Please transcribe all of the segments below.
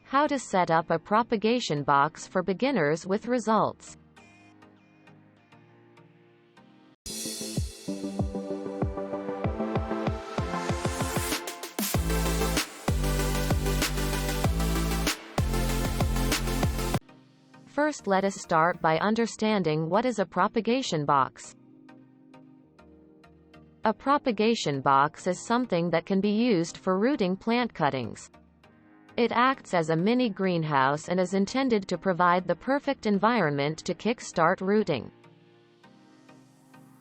How to set up a propagation box for beginners with results. First, let us start by understanding what is a propagation box. A propagation box is something that can be used for rooting plant cuttings. It acts as a mini greenhouse and is intended to provide the perfect environment to kick-start rooting.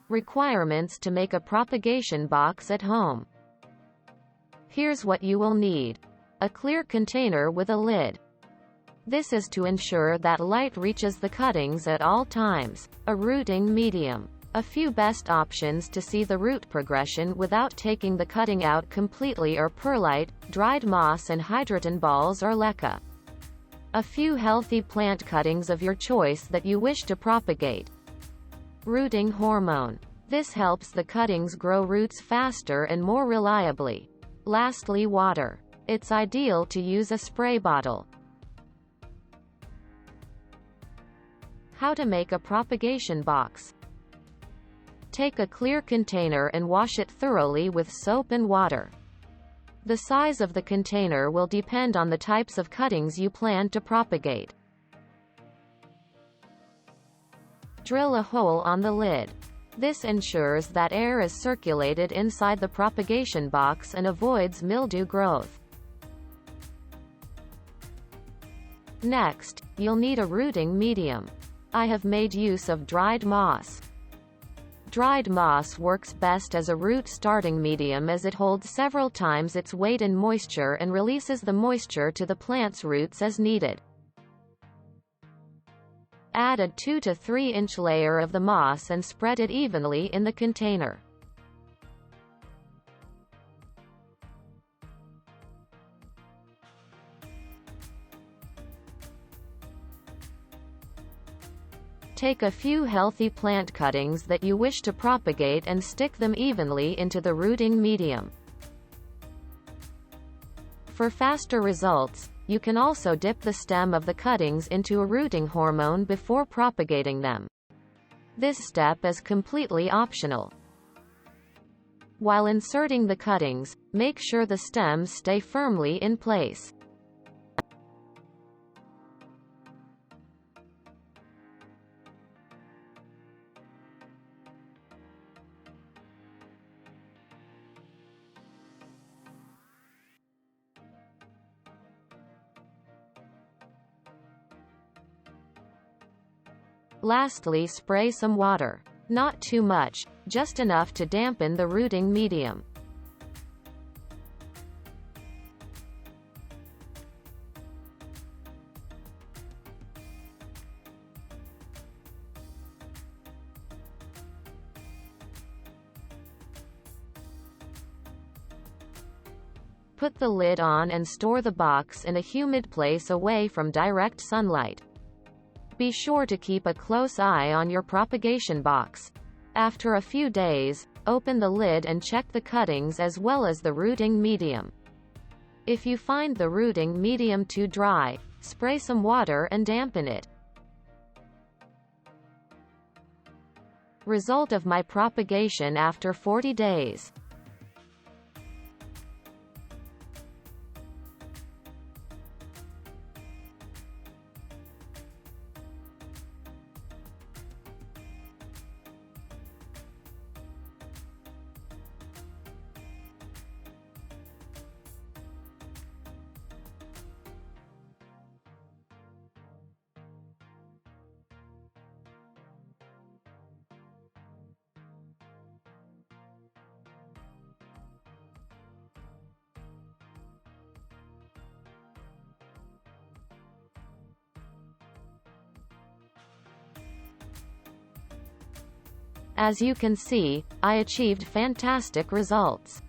Requirements to make a propagation box at home. Here's what you will need. A clear container with a lid. This is to ensure that light reaches the cuttings at all times. A rooting medium. A few best options to see the root progression without taking the cutting out completely are perlite, dried moss and hydroton balls or leca. A few healthy plant cuttings of your choice that you wish to propagate. Rooting hormone. This helps the cuttings grow roots faster and more reliably. Lastly, water. It's ideal to use a spray bottle. How to make a propagation box. Take a clear container and wash it thoroughly with soap and water. The size of the container will depend on the types of cuttings you plan to propagate. Drill a hole on the lid. This ensures that air is circulated inside the propagation box and avoids mildew growth. Next, you'll need a rooting medium. I have made use of dried moss. Dried moss works best as a root starting medium as it holds several times its weight in moisture and releases the moisture to the plant's roots as needed. Add a 2 to 3 inch layer of the moss and spread it evenly in the container. Take a few healthy plant cuttings that you wish to propagate and stick them evenly into the rooting medium. For faster results, you can also dip the stem of the cuttings into a rooting hormone before propagating them. This step is completely optional. While inserting the cuttings, make sure the stems stay firmly in place. Lastly, spray some water. Not too much, just enough to dampen the rooting medium. Put the lid on and store the box in a humid place away from direct sunlight. Be sure to keep a close eye on your propagation box. After a few days, open the lid and check the cuttings as well as the rooting medium. If you find the rooting medium too dry, spray some water and dampen it. Result of my propagation after 40 days. As you can see, I achieved fantastic results.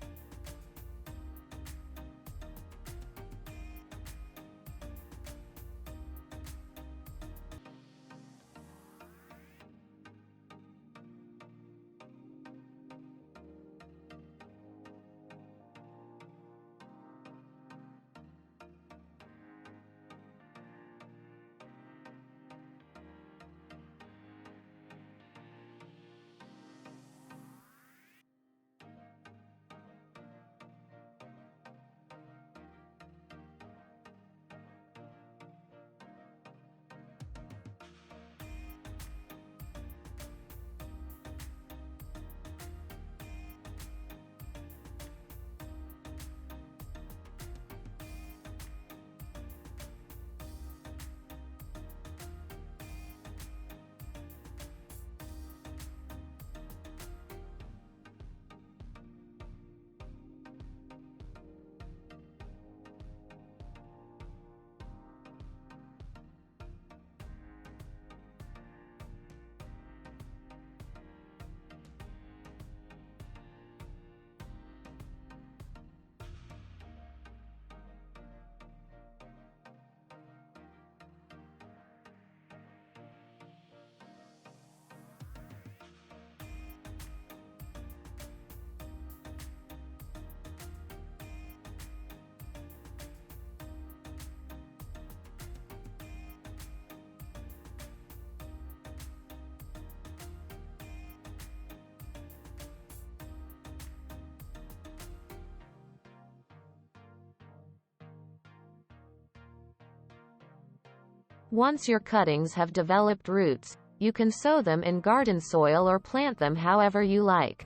Once your cuttings have developed roots, you can sow them in garden soil or plant them however you like.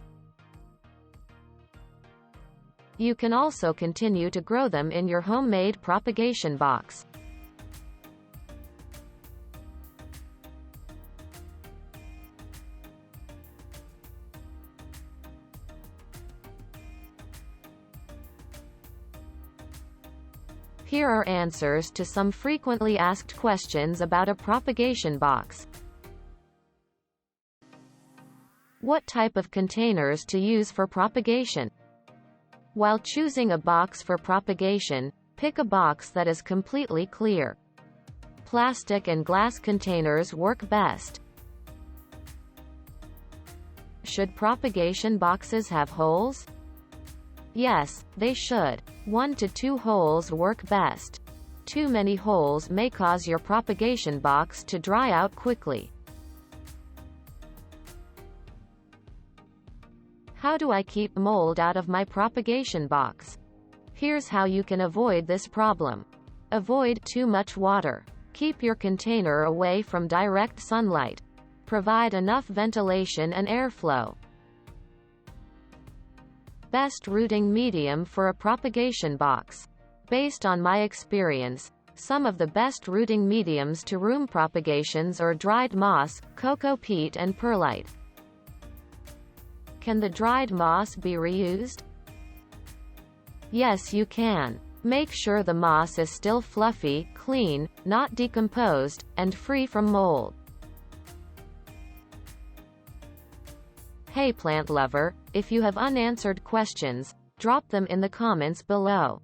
You can also continue to grow them in your homemade propagation box. Here are answers to some frequently asked questions about a propagation box. What type of containers to use for propagation? While choosing a box for propagation, pick a box that is completely clear. Plastic and glass containers work best. Should propagation boxes have holes? Yes, they should. 1 to 2 holes work best. Too many holes may cause your propagation box to dry out quickly. How do I keep mold out of my propagation box? Here's how you can avoid this problem. Avoid too much water. Keep your container away from direct sunlight. Provide enough ventilation and airflow. Best rooting medium for a propagation box. Based on my experience, some of the best rooting mediums to room propagations are dried moss, coco peat and perlite. Can the dried moss be reused? Yes, you can. Make sure the moss is still fluffy, clean, not decomposed, and free from mold. Hey plant lover, if you have unanswered questions, drop them in the comments below.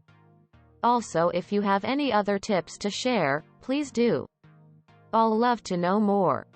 Also, if you have any other tips to share, please do. I'll love to know more.